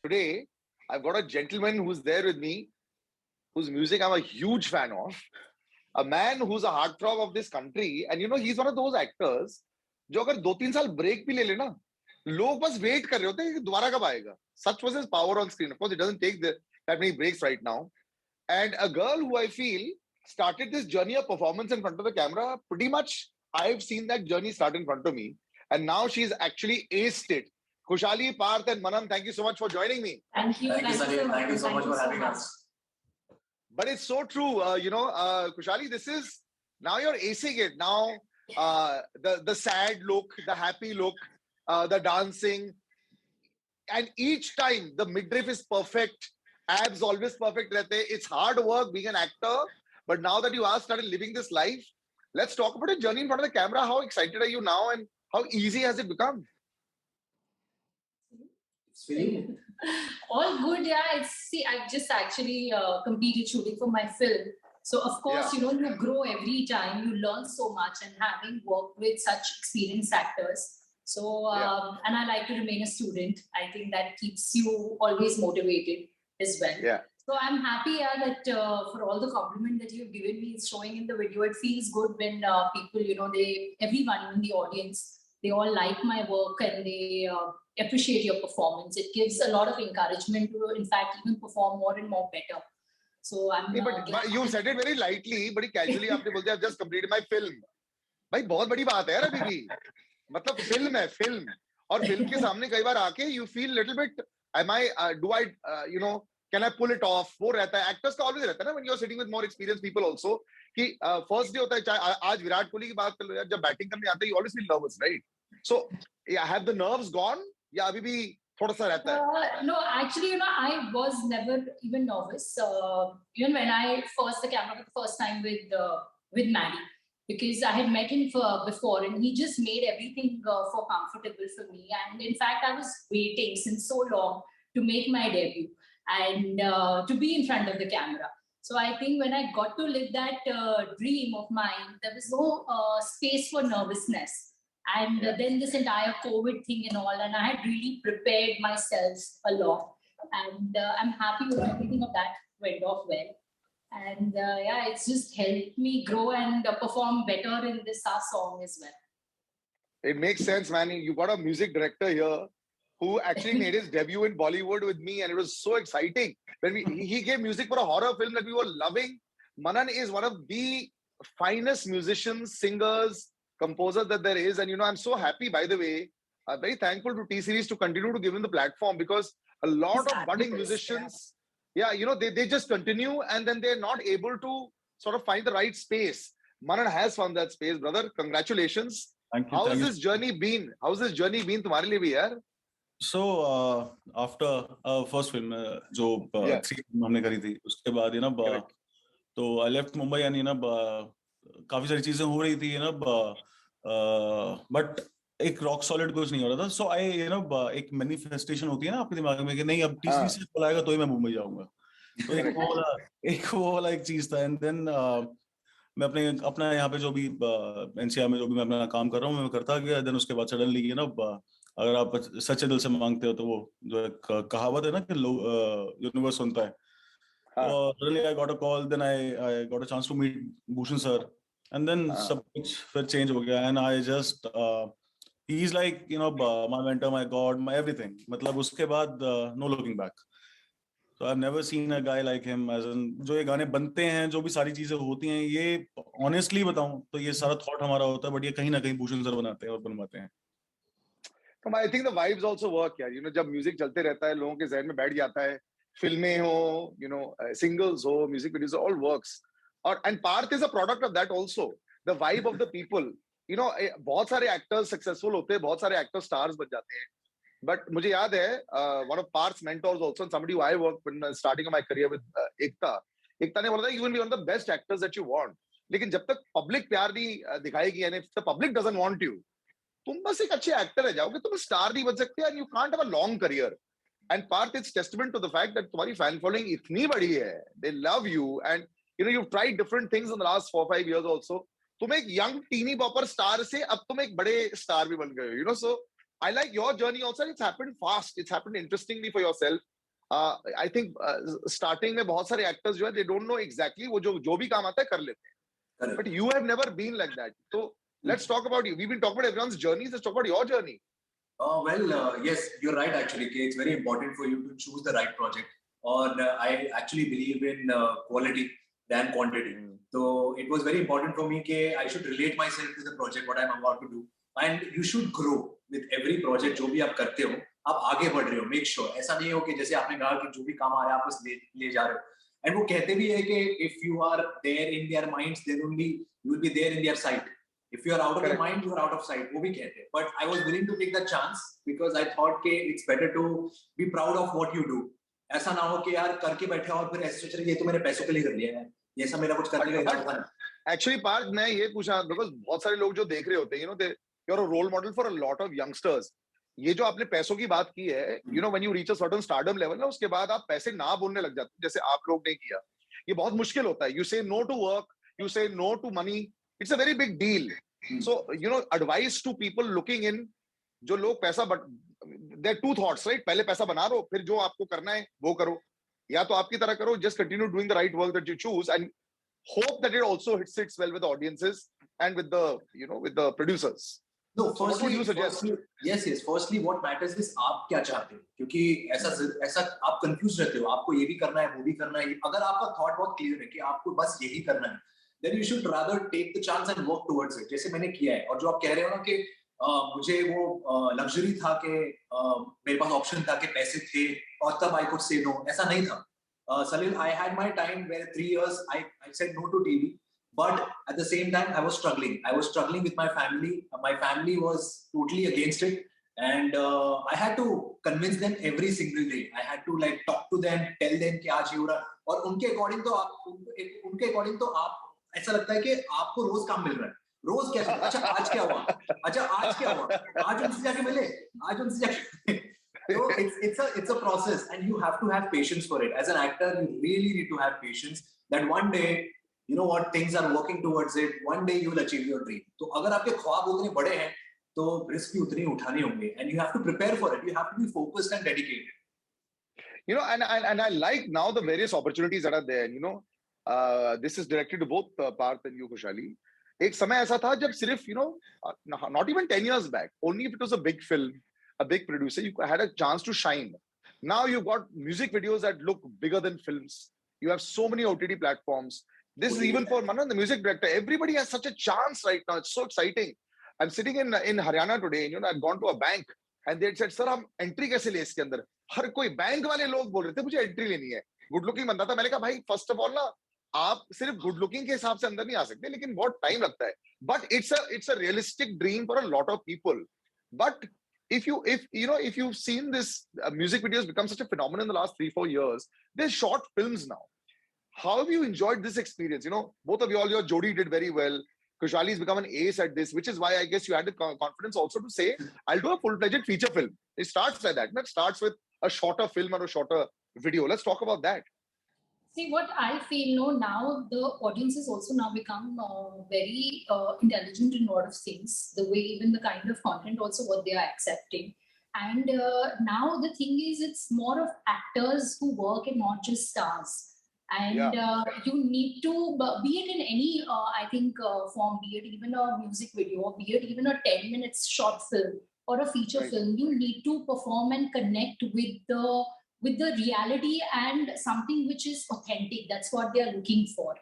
today I've got a gentleman who's there with me, whose music I'm a huge fan of. A man who's a heartthrob of this country, and he's one of those actors जो अगर 2-3 साल break भी ले लेना, लोग बस wait कर रहे होते हैं कि दोबारा कब आएगा. Such was his power on screen. Of course, it doesn't take that many breaks right now. And a girl who I feel started this journey of performance in front of the camera. Pretty much, I've seen that journey start in front of me, and now she's actually aced it. Khushali, Parth, and Manam, thank you so much for joining me. Thank you. Thank you, Salil. Thank you so much for having us. But it's so true, Khushali, this is now you're acing it. Now, the sad look, the happy look, the dancing, and each time the midriff is perfect, abs always perfect. It's hard work being an actor, but now that you are started living this life, let's talk about a journey in front of the camera. How excited are you now, and how easy has it become? All good, yeah. I've just actually completed shooting for my film. So, of course, you grow every time. You learn so much, and having worked with such experienced actors. So, and I like to remain a student. I think that keeps you always motivated as well. Yeah. So, I'm happy that for all the compliment that you've given me, it's showing in the video. It feels good when people, everyone in the audience, they all like my work and they appreciate your performance. It gives a lot of encouragement to, in fact, even perform more and more better. So I'm. But you said it very lightly, but casually. आपने बोलते I've just completed my film. भाई बहुत बड़ी बात है यार अभी भी. मतलब film है film. और film के सामने कई बार आके you feel little bit. Am I? Do I? Can I pull it off? वो रहता है. Actors का always रहता है ना when you're sitting with more experienced people also. कि first day होता है चाहे आज विराट कोहली की बात कर लो यार जब बैटिंग करने आते हैं you always feel nervous, right? So have the nerves gone? या अभी भी थोड़ा सा रहता है? No, actually, I was never even nervous. Even when I first the camera for the first time with Maddie, because I had met him before, and he just made everything for comfortable for me. And in fact, I was waiting since so long to make my debut and to be in front of the camera. So I think when I got to live that dream of mine, there was no space for nervousness. And then this entire COVID thing and all, and I had really prepared myself a lot. And I'm happy with everything of that went off well. And it's just helped me grow and perform better in this song as well. It makes sense, man. You got a music director here who actually made his debut in Bollywood with me, and it was so exciting. When he gave music for a horror film that we were loving. Manan is one of the finest musicians, singers, composer that there is, and I'm so happy, by the way. I'm very thankful to T-Series to continue to give him the platform, because a lot of budding musicians, they just continue and then they're not able to sort of find the right space. Manan has found that space, brother. Congratulations. Thank you. How has this journey been? How's this journey been तुम्हारे लिए भी यार? So after first film जो 3 हमने करी थी, उसके बाद तो I left Mumbai and काफी सारी चीजें हो रही थी बट एक रॉक सॉलिड कुछ नहीं हो रहा था. सो आई एक मैनिफेस्टेशन होती है ना आपके दिमाग में कि नहीं अब टीसी से बुलाएगा तो ही मैं मुंबई जाऊंगा. तो एक वो वाला एक चीज था. एंड देन मैं अपना यहाँ पे जो भी एनसीआर में जो भी मैं अपना काम कर रहा हूँ मैं करता गया. देन उसके बाद सडनली अगर आप सच्चे दिल से मांगते हो तो वो जो एक कहावत है ना कि यूनिवर्स सुनता है. Suddenly I got a call, then I got a chance to meet Bhushan sir, and then सब कुछ फिर change हो गया. And I just he's like my mentor, my god, my everything. मतलब उसके बाद no looking back. So I've never seen a guy like him. As in जो ये गाने बनते हैं, जो भी सारी चीजें होती हैं, ये honestly बताऊं तो ये सारा thought हमारा होता है, but ये कहीं ना कहीं भूषण सर बनाते हैं और बनवाते हैं. So I think the vibes also work यार. जब music चलते रहता है, लोगों के ज़हन में बैठ जाता है. Filme ho, singles ho, music videos, all works. And Parth is a product of that also. The vibe of the people. बहुत सारे actors successful होते हैं, बहुत सारे actors stars बन जाते हैं. But मुझे याद है, one of Parth's mentors also, and somebody who I worked when starting my career with Ekta ने बोला था, you will be one of the best actors that you want. लेकिन जब तक public प्यार नहीं दिखाएगी, and if the public doesn't want you, तुम बस एक अच्छे actor रह जाओगे, तुम star नहीं बन सकते, and you can't have a long career. And Parth, it's testament to the fact that तुम्हारी fan following इतनी बड़ी है. They love you, and you've tried different things in the last 4-5 years also. तुम एक young teeny bopper star से अब तुम एक बड़े star भी बन गए हो. So I like your journey also. It's happened fast. It's happened interestingly for yourself. I think starting में बहुत सारे actors जो है they don't know exactly वो जो भी काम आता है कर लेते हैं. But you have never been like that. So let's talk about you. We've been talking about everyone's journeys. Let's talk about your journey. Yes, you're right actually. It's very important for you to choose the right project. Or I actually believe in quality than quantity. So it was very important for me that I should relate myself to the project, what I'm about to do. And you should grow with every project. जो भी आप करते हो, आप आगे बढ़ रहे हो. Make sure ऐसा नहीं हो कि जैसे आपने कहा कि जो भी काम आ रहा है आप बस ले जा रहे हो. And वो कहते भी है कि if you are there in their minds, then only you will be there in their sight. If you are out of your mind, you are out of sight. वो भी कहते हैं. But I was willing to take the chance because I thought कि it's better to be proud of what you do. ऐसा ना हो कि यार करके बैठे और फिर ऐसे सोच रहे ये तो मेरे पैसों के लिए कर लिया है. ये सब मेरा कुछ करने का इरादा था. Actually, Parth, मैं ये पूछा because बहुत सारे लोग जो देख रहे होते हैं, you know, you're a role model for a lot of youngsters. ये जो आपने पैसों की बात की है, you know, when you reach a certain stardom level ना, उसके बाद आप पैसे ना बोलने लग जाते हैं, जैसे आप लोग ने किया. ये बहुत मुश्किल होता है. You say no to work, you say no to money. It's a very big deal. So, you know, advice to people looking in, जो लोग पैसा there are two thoughts, right? पहले पैसा बना लो, फिर जो आपको करना है वो करो. या तो आपकी तरह करो, just continue doing the right work that you choose and hope that it also sits well with the audiences and with the, you know, with the producers. No, so what would you suggest? Yes. Firstly, what matters is आप क्या चाहते हो, क्योंकि ऐसा आप confused रहते हो. आपको ये भी करना है, वो भी करना है. अगर आपका thought बहुत clear है कि आपको बस यही करना है, then you should rather take the chance and work towards it. जैसे मैंने किया है. और जो आप कह रहे हो ना कि मुझे वो लग्जरी था कि मेरे पास ऑप्शन था कि पैसे थे और तब I could say no. ऐसा नहीं था. Salil, I had my time where 3 years I said no to TV, but at the same time I was struggling. I was struggling with my family. My family was totally against it, and I had to convince them every single day. I had to like talk to them, tell them कि आज ये हो रहा. और उनके according तो आप ऐसा लगता है कि आपको रोज काम मिल रहा है. रोज कैसे? अच्छा आज क्या हुआ? आज उनसे जाके मिले. So it's a process, and you have to have patience for it. As an actor, you really need to have patience. That one day, you know what, things are working towards it. One day you will achieve your dream. तो अगर आपके ख्वाब उतने बड़े हैं, तो risk भी उतने उठाने होंगे. And you have to prepare for it. You have to be focused and dedicated. You know, and I like now the various opportunities that are there. You know, this is directed to both Parth and you, Khushali. एक समय ऐसा था जब सिर्फ, you know, not even 10 years back, only if it was a big film, a big producer, you had a chance to shine. Now you've got music videos that look bigger than films. You have so many OTT platforms. This is even for Manan, the music director. Everybody has such a chance right now. It's so exciting. I'm sitting in Haryana today, and you know, I've gone to a bank and they said, "Sir, हम entry कैसे ले इसके अंदर?" हर कोई bank वाले लोग बोल रहे थे मुझे entry लेनी है. Good looking बंदा था. मैंने कहा भाई, first of all ना, आप सिर्फ good looking के हिसाब से अंदर नहीं आ सकते, लेकिन बहुत time लगता है. But it's a realistic dream for a lot of people. But if you've seen this music videos become such a phenomenon in the last 3-4 years, they're short films now. How have you enjoyed this experience? You know, both of you, all your Jodi did very well. Khushali's become an ace at this, which is why I guess you had the confidence also to say, I'll do a full-fledged feature film. It starts like that. It starts with a shorter film or a shorter video. Let's talk about that. See, what I feel now, the audience has also now become very intelligent in a lot of things. The way, even the kind of content also what they are accepting. And now the thing is, it's more of actors who work and not just stars. And you need to, be it in any, I think, form, be it even a music video, or be it even a 10 minutes short film or a feature film, you need to perform and connect with the reality and something which is authentic. That's what they are looking for.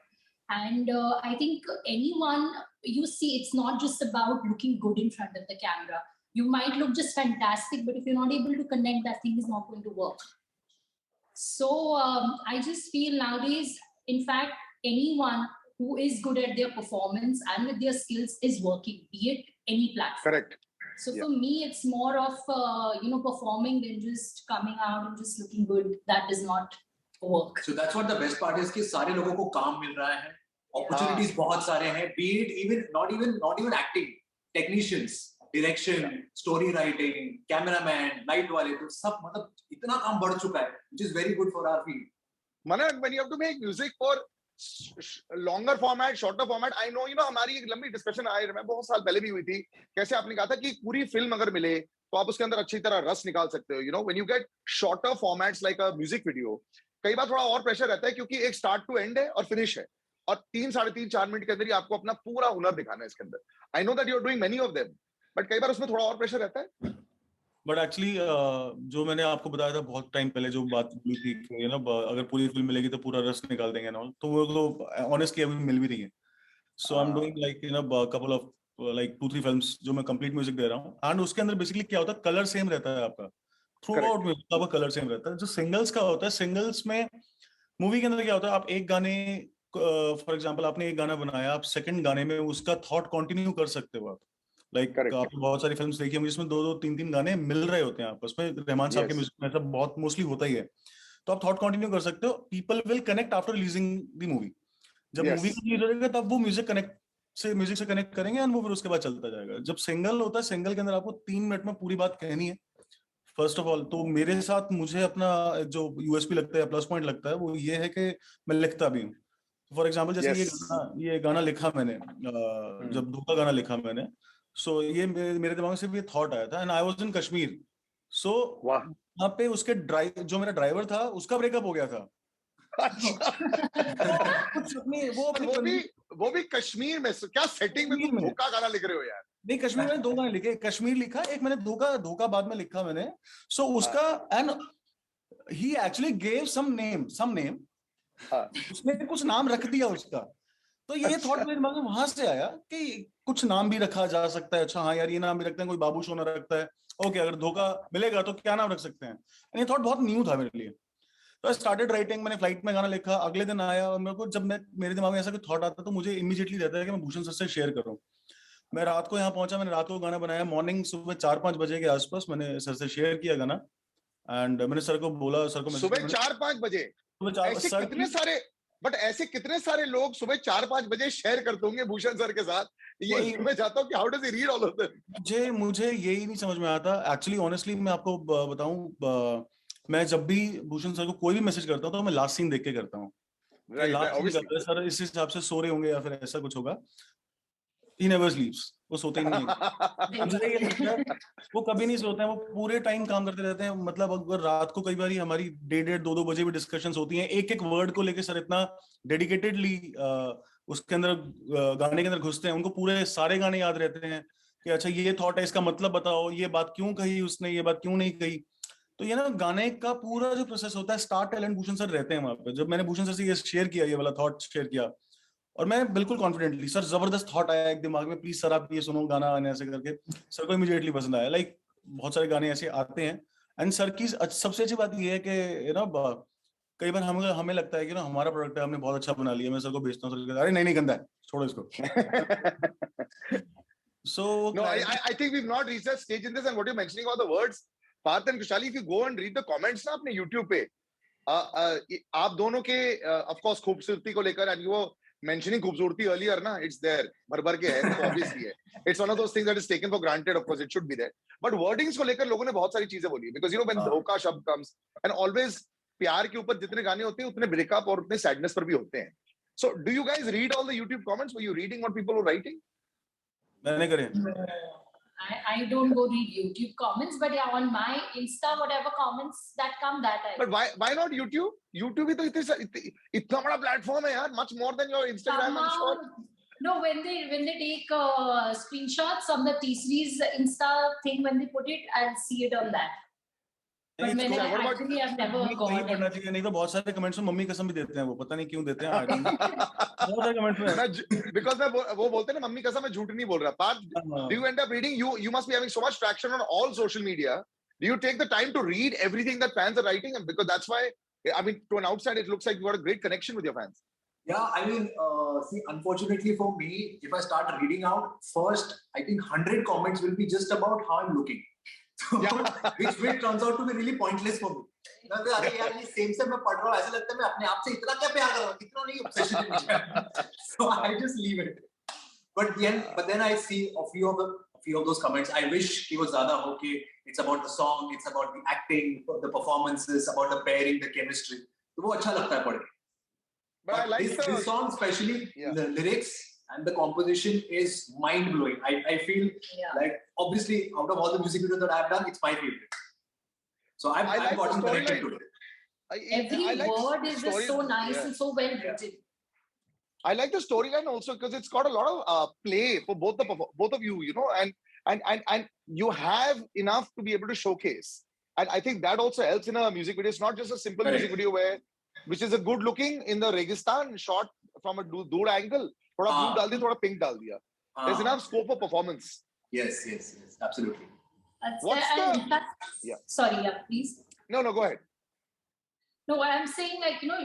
And I think anyone, you see, it's not just about looking good in front of the camera. You might look just fantastic, but if you're not able to connect, that thing is not going to work. So I just feel nowadays, in fact, anyone who is good at their performance and with their skills is working, be it any platform. Correct. So for me, it's more of, performing than just coming out and just looking good. That does not work. So that's what the best part is, कि सारे लोगों को काम मिल रहा है, opportunities बहुत सारे हैं, be it not even acting, technicians, direction, story writing, cameraman, light वाले, तो सब मतलब इतना काम बढ़ चुका है, which is very good for our field. Manan, when you have to make music for longer format, shorter format, I know, हमारी एक लंबी डिस्कशन आई, मैं बहुत साल पहले भी हुई थी, कैसे आपने कहा था कि पूरी फिल्म अगर मिले तो आप उसके अंदर अच्छी तरह रस निकाल सकते हो. You know, when you get shorter formats like a music video, कई बार थोड़ा और प्रेशर रहता है क्योंकि एक स्टार्ट टू एंड है और फिनिश है, और 3-3.5-4 मिनट के अंदर ही आपको अपना पूरा हुनर दिखाना है इसके अंदर. I know that you are doing many of them, but कई बार उसमें थोड़ा और प्रेशर रहता है. बट एक्चुअली जो मैंने आपको बताया था बहुत टाइम पहले जो बात बोली थी कि ना अगर पूरी फिल्म मिलेगी तो पूरा रस निकाल देंगे ना, तो वो तो ऑनेस्टली अभी मिल भी रही है. So I am doing like you know couple of like 2-3 films जो मैं कंप्लीट म्यूजिक दे रहा हूँ. एंड उसके अंदर बेसिकली क्या होता है, कलर सेम रहता है आपका थ्रू आउट म्यूजिक, आपका कलर सेम रहता है. जो सिंगल्स का होता है, सिंगल्स में मूवी के अंदर क्या होता है, आप एक गाने फॉर एग्जांपल आपने एक गाना बनाया, आप सेकंड गाने में उसका थॉट कंटिन्यू कर सकते हो आप. लाइक आपने बहुत सारी फिल्म्स देखी होंगी जिसमें 2-2, 3-3 गाने मिल रहे होते हैं आपस में. रहमान साहब के म्यूजिक में ऐसा बहुत मोस्टली होता ही है. तो आप थॉट कंटिन्यू कर सकते हो. People will connect after releasing the movie. जब मूवी रिलीज हो जाएगा तब वो म्यूजिक से कनेक्ट करेंगे एंड वो फिर उसके बाद चलता जाएगा. जब सिंगल होता है, सिंगल के अंदर आपको 3 मिनट में पूरी बात कहनी है फर्स्ट ऑफ ऑल. तो मेरे साथ मुझे अपना जो यूएसपी लगता है, प्लस पॉइंट लगता है, वो ये है कि मैं लिखता भी हूँ. फॉर एग्जाम्पल जैसे ये गाना लिखा मैंने, जब धोखा गाना लिखा मैंने, सो ये मेरे दिमाग में सिर्फ ये थॉट आया था and I was in Kashmir. So वहां पे उसके जो मेरा ड्राइवर था उसका ब्रेकअप हो गया था. वो भी कश्मीर में. क्या सेटिंग में तुम धोखा गाना लिख रहे हो यार? नहीं, कश्मीर में 2 गाने लिखे. कश्मीर लिखा एक मैंने, धोखा बाद में लिखा मैंने. सो उसका and he actually gave some name उसने कुछ नाम रख दिया उसका. तो ये थॉट मेरे दिमाग में वहां से आया कि कुछ नाम भी रखा जा सकता है. अच्छा हाँ यार, ये नाम भी रखते हैं, कोई बाबू सोना रखता है. ओके, अगर धोखा मिलेगा तो क्या नाम रख सकते हैं. ये थॉट बहुत न्यू था मेरे लिए. तो आई स्टार्टेड राइटिंग. मैंने फ्लाइट में गाना लिखा, अगले दिन आया और मेरे को जब मेरे दिमाग में ऐसा कोई थॉट आता तो मुझे इमीडिएटली रहता है कि मैं भूषण सर से शेयर करूं. मैं रात को यहाँ पहुंचा, मैंने रात को गाना बनाया. मॉर्निंग सुबह 4-5 बजे के आसपास मैंने सर से शेयर किया गाना एंड मैंने सर को बोला, सर को सुबह 4-5 बजे. ऐसे कितने सारे लोग सुबह 4-5 बजे शेयर करते होंगे भूषण सर के साथ. ये मैं चाहता हूँ कि how does he read all of them. मुझे यही नहीं समझ में आता एक्चुअली. ऑनेस्टली मैं आपको बताऊं, मैं जब भी भूषण सर को कोई भी मैसेज करता हूँ तो मैं लास्ट सीन देख के करता हूँ. सर इस हिसाब से सो रहे होंगे या फिर ऐसा कुछ होगा. He never sleeps. वो सोते ही नहीं है. मुझे ये लगता है वो कभी नहीं सोते हैं, वो पूरे टाइम काम करते रहते हैं. मतलब अगर रात को कई बार हमारी 1:30-2 बजे भी डिस्कशंस होती हैं, एक वर्ड को लेके सर इतना डेडिकेटेडली उसके अंदर गाने के अंदर घुसते हैं. उनको पूरे सारे गाने याद रहते हैं कि अच्छा ये थॉट है, इसका मतलब बताओ, ये बात क्यों कही उसने, ये बात क्यों नहीं कही. तो ये ना गाने का पूरा जो प्रोसेस होता है, स्टार टैलेंट भूषण सर रहते हैं वहां पे. जब मैंने भूषण सर से ये शेयर किया, ये वाला थॉट शेयर किया, और मैं बिल्कुल कॉन्फिडेंटली, सर जबरदस्त थॉट आया एक दिमाग में, प्लीज सर आप ये सुनो गाना, ऐसे करके सर को इमीडिएटली पसंद आया. लाइक बहुत सारे गाने ऐसे आते हैं. एंड सर की सबसे अच्छी बात ये है कि ना कई बार हमें लगता है कि ना हमारा प्रोडक्ट है, हमने बहुत अच्छा बना लिया, मैं सर को भेजता हूँ, सर अरे नहीं गंदा है, छोड़ो इसको. So no, I think we've not reached that stage in this. And what you're mentioning about the words, Parth and Khushali, if you go and read the comments ना अपने YouTube पे, आप दोनों के of course खूबसूरती को लेकर, and you were mentioning खूबसूरती earlier ना, it's there, भर के है, तो obviously है. It's one of those things that is taken for granted. Of course, it should be there. But wordings को लेकर लोगों ने बहुत सारी चीजें बोली, because you know when धोखा शब्द comes, and always प्यार के ऊपर जितने गाने होते हैं उतने ब्रेकअप और उतने सैडनेस पर भी होते हैं. So do you guys read all the YouTube comments? Were you reading what people were writing? मैंने करे. I don't go read YouTube comments, but yeah, on my Insta, whatever comments that come, that I. But why not YouTube? YouTube ही तो इतना बड़ा platform है यार, much more than your Instagram, I'm sure. No, when they take screenshots on the T-Series Insta thing, when they put it, I'll see it on that. But actually, I've never gone. पढ़ना चाहिए, नहीं तो बहुत सारे comments में mummy कसम भी देते हैं, वो पता नहीं क्यों देते हैं. बहुत सारे कमेंट्स में because वो बोलते हैं ना मम्मी कसम, मैं झूठ नहीं बोल रहा. Parth, do you end up reading? You must be having so much traction on all social media. Do you take the time to read everything that fans are writing? And because that's why, I mean, to an outside, it looks like you got a great connection with your fans. Yeah, I mean, see, unfortunately for me, if I start reading out, first, I think 100 comments will be just about how I'm looking. So, which turns out to be really pointless for me. अरे यार ये same मैं पढ़ रहा हूँ, ऐसा लगता है मैं अपने आप से इतना क्या प्यार कर रहा हूँ, इतना नहीं obsession है. So I just leave it. But then I see a few of those comments. I wish it was ज़्यादा हो कि it's about the song, it's about the acting, the performances, about the pairing, the chemistry. तो वो अच्छा लगता है पढ़ के. But I like this song especially, the lyrics, and the composition is mind blowing. I feel like, obviously, out of all the music videos that I've done, it's my favorite. So I've gotten connected to it. Every word is just so nice and so well written. I like the storyline also because it's got a lot of play for both of you, you know, and you have enough to be able to showcase. And I think that also helps in a music video. It's not just a simple music video which is a good looking in the Registan shot from a dude angle. Thoda blue dal diya, thoda pink dal diya. There's enough scope for performance. Yes, absolutely. Sorry, please. No, go ahead. No, I'm saying, like, you know,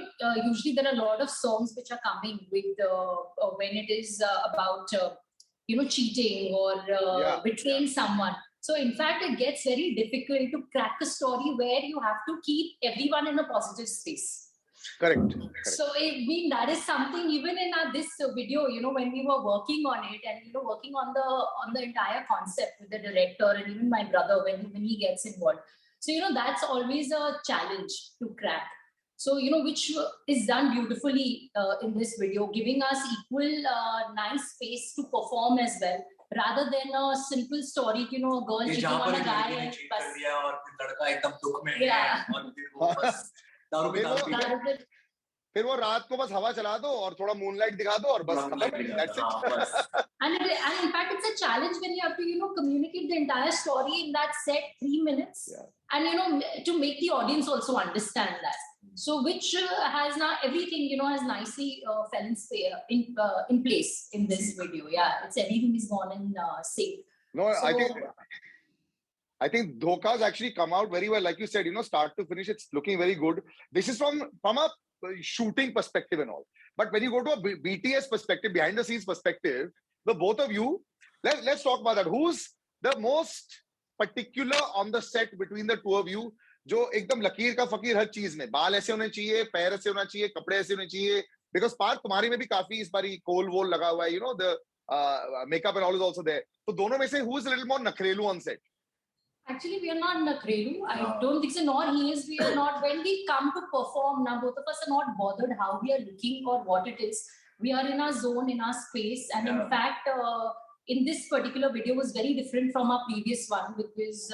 usually there are a lot of songs which are coming with when it is about, you know, cheating or betraying someone. So, in fact, it gets very difficult to crack a story where you have to keep everyone in a positive space. Correct. So, I mean, that is something even in this video, you know, when we were working on it and, you know, working on the entire concept with the director and even my brother when he gets involved. So, you know, that's always a challenge to crack. So, you know, which is done beautifully in this video, giving us equal nice space to perform as well, rather than a simple story, you know, a girl cheating on a guy and फिर वो रात को बस हवा चला दो और थोड़ा मूनलाइट दिखा दो और बस खत्म. That's it. And in fact, it's a challenge when you have to, you know, communicate the entire story in that set 3 minutes, and you know, to make the audience also understand that. So, which has now everything, you know, has nicely fell in place in this video. Yeah, it's everything is gone in sync. No, so, I think Dhokha has actually come out very well. Like you said, you know, start to finish, it's looking very good. This is from a shooting perspective and all. But when you go to a BTS perspective, behind the scenes perspective, the both of you, let's talk about that. Who's the most particular on the set between the two of you? जो एकदम लकीर का फकीर हर चीज में, बाल ऐसे होने चाहिए, पैर ऐसे होना चाहिए, कपड़े ऐसे होने चाहिए. Because Parth, तुम्हारी में भी काफी इस बारी कोल वोल लगा हुआ है, you know, the makeup and all is also there. तो दोनों में से who is a little more nakrelu on set? Actually, we are not nakrelu. I don't think so. Nor he is. We are not. When we come to perform, now both of us are not bothered how we are looking or what it is. We are in our zone, in our space, and in fact, in this particular video was very different from our previous one because.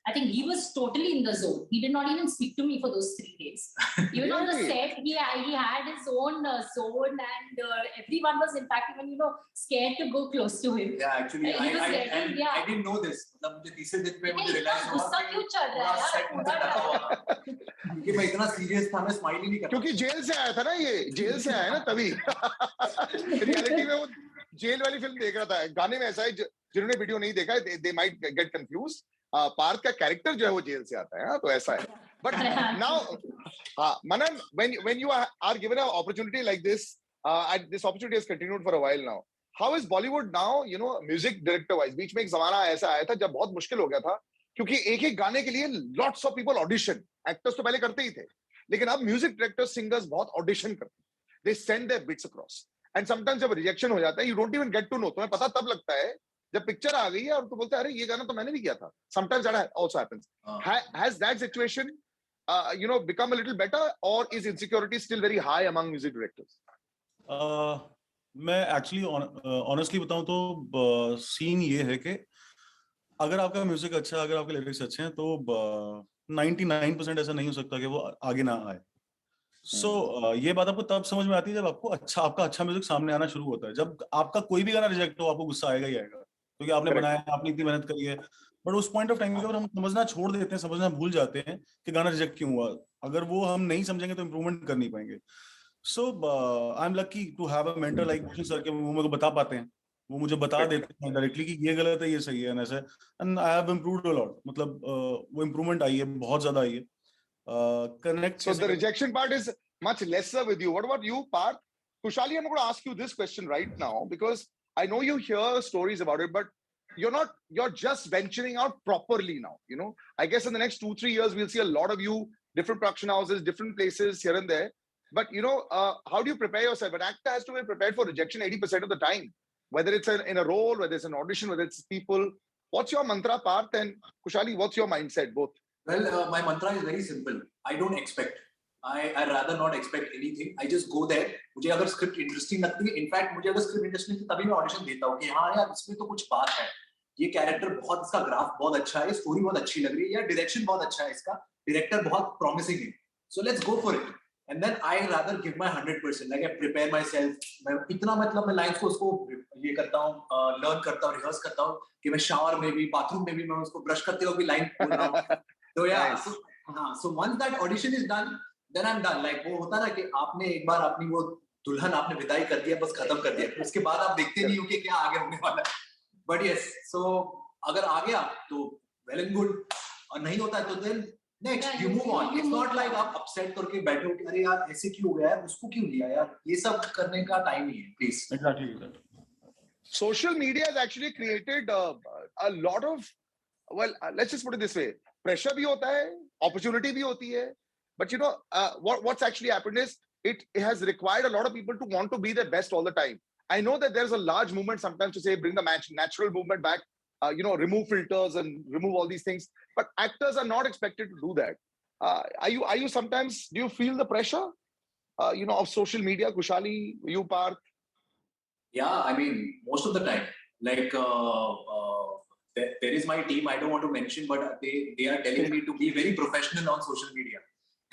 I think he was totally in the zone. He did not even speak to me for those 3 days. Even on the set, he had his own zone, and everyone was, in fact, even, you know, scared to go close to him. Yeah, actually, I didn't know this. मुझे तीसरे दिन पे मुझे realize हुआ गुस्सा क्यों चल रहा है set मुझे लगा होगा क्योंकि मैं इतना serious था, मैं smile ही नहीं कर रहा. क्योंकि जेल से आया था ना, ये जेल से आया ना तभी. Reality में वो जेल वाली फिल्म देख रहा था. गाने में ऐसा है, जिन्होंने वीडियो नहीं देखा है, they might get confused. Partha का कैरेक्टर जो है वो जेल से आता है, तो ऐसा है. But now, Manan, when you are given an opportunity like this, and this opportunity has continued for a while now, how is Bollywood now, you know, music director wise? बीच में एक जमाना ऐसा आया था जब बहुत मुश्किल हो गया था, क्योंकि एक गाने के लिए lots of people audition. Actors तो पहले करते ही थे, लेकिन अब music directors, singers बहुत audition करते हैं. They send their bits across, and sometimes जब rejection हो जाता है, you don't even get to know. तुम्हें पता तब लगता है जब पिक्चर आ गई है और तो बोलते हैं अरे ये गाना तो मैंने भी किया था. Sometimes that also happens. Has that situation, you know, become a little better, or is insecurity still very high among music directors? मैं एक्चुअली ऑनेस्टली बताऊं तो सीन ये है कि अगर आपका म्यूजिक अच्छा है, अगर आपके लिरिक्स अच्छे हैं, तो 99% ऐसा नहीं हो सकता कि वो आगे ना आए. ये बात आपको तब समझ में आती है जब आपका अच्छा म्यूजिक सामने आना शुरू होता है. जब आपका कोई भी गाना रिजेक्ट हो, आपको गुस्सा आएगा ही आएगा, क्योंकि आपने बनाया, आपने इतनी मेहनत करी है. बट उस पॉइंट ऑफ टाइम में अगर हम समझना छोड़ देते हैं, समझना भूल जाते हैं कि गाना रिजेक्ट क्यों हुआ, अगर वो हम नहीं समझेंगे तो इम्प्रूवमेंट कर नहीं पाएंगे. So I am lucky to have a mentor like Bhushan sir, के वो मेरे को बता पाते हैं, वो मुझे बता देते हैं डायरेक्टली कि ये गलत है, ये सही है, ऐसे. And I have improved a lot. मतलब वो इम्प्रूवमेंट आई है, बहुत ज्यादा आई है. Connect. So the rejection part is much lesser with you. What about you, Parth? Khushali, I'm going to ask you this question right now because I know you hear stories about it, but you're just venturing out properly now. You know, I guess in the next 2-3 years, we'll see a lot of you, different production houses, different places here and there. But, you know, how do you prepare yourself? An actor has to be prepared for rejection 80% of the time, whether it's in a role, whether it's an audition, whether it's people. What's your mantra, Parth? And Khushali, what's your mindset, both? Well, my mantra is very simple. I don't expect. I rather not expect anything. I just go there. मुझे अगर script interesting लगती है, in fact मुझे अगर script interesting लगती है तभी मैं ऑडिशन देता हूँ कि हाँ यार इसमें तो कुछ बात है, ये कैरेक्टर बहुत, इसका ग्राफ बहुत अच्छा है, स्टोरी बहुत अच्छी लग रही है, या डायरेक्शन बहुत अच्छा है, इसका डायरेक्टर बहुत प्रॉमिसिंग है, so let's go for it. And then I rather give my 100%, like I prepare myself. मैं इतना मतलब मैं लाइन्स को उसको ये करता हूँ, लर्न करता हूँ, रिहर्स करता हूँ कि मैं शावर में भी, बाथरूम में भी मैं उसको ब्रश करते हुए भी लाइन बोल रहा हूँ. तो यार, हाँ, so once that audition is done, then I'm done. Like वो होता ना कि आपने एक बार अपनी वो दुल्हन आपने विदाई कर दिया, बस खत्म कर दिया, उसके बाद आप देखते नहीं हो कि क्या आगे होने वाला है. But yes, so अगर आ गया तो well and good, और नहीं होता तो then next you move on. It's not like आप upset करके बैठे हो कि अरे यार ऐसे क्यों हो गया यार, उसको क्यों लिया यार, ये सब करने का टाइम नहीं है, please. Exactly. Social media has actually created a lot of, well, let's just put it this way, pressure भी होता है, opportunity भी होती है, but you know what's actually happened is it has required a lot of people to want to be their best all the time. I know that there's a large movement sometimes to say bring the natural movement back, you know, remove filters and remove all these things, but actors are not expected to do that. Are you sometimes, do you feel the pressure you know, of social media? Khushali, you, Parth? Yeah, I mean, most of the time, like there is my team, I don't want to mention, but they are telling me to be very professional on social media.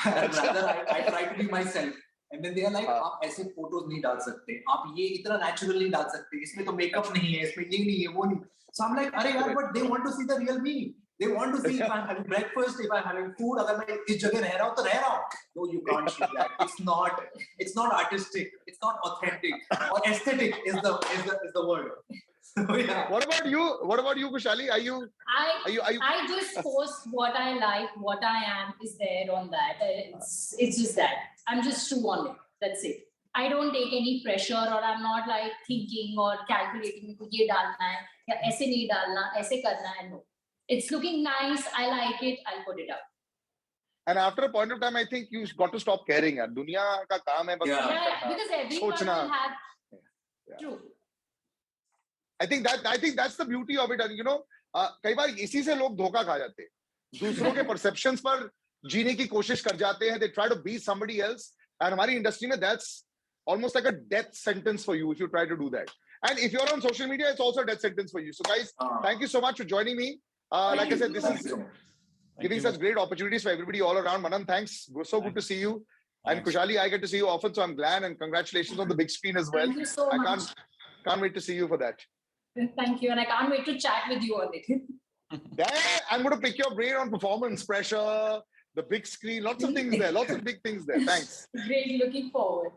Rather, I try to be myself. And then they are like, आप ऐसे photos नहीं डाल सकते, आप ये इतना natural नहीं डाल सकते, इसमें तो मेकअप नहीं है, इसमें ये नहीं है, वो नहीं. So I'm like, अरे यार, but they want to see the real me. They want to see if I'm having breakfast, if I'm having food, अगर मैं इस जगह रह रहा हूँ तो रह रहा हूँ. No, you can't shoot that. It's not artistic. It's not authentic. Or aesthetic is the word. So, yeah. What about you, Khushali? I just post what I like, what I am is there on that. It's just that. I'm just true on it. That's it. I don't take any pressure, or I'm not like thinking or calculating को ये डालना है या ऐसे नहीं डालना, ऐसे करना है. No. It's looking nice. I like it. I'll put it up. And after a point of time, I think you got to stop caring. यार, दुनिया का काम है बस. Yeah, because everyone will have. True. I think that's the beauty of it. And you know, कई बार इसी से लोग धोखा खा जाते हैं. दूसरों के perceptions पर जीने की कोशिश कर जाते हैं. They try to be somebody else. And हमारी industry में that's almost like a death sentence for you if you try to do that. And if you're on social media, it's also a death sentence for you. So guys, thank you so much for joining me. Like I said, this is giving such great opportunities for everybody all around. Manan, thanks. So good to see you. And Khushali, I get to see you often, so I'm glad, and congratulations on the big screen as well. Thank you so much. Can't wait to see you for that. Thank you, and I can't wait to chat with you on it. Yeah, I'm going to pick your brain on performance pressure, the big screen, lots of things there, lots of big things there. Thanks. Great, looking forward.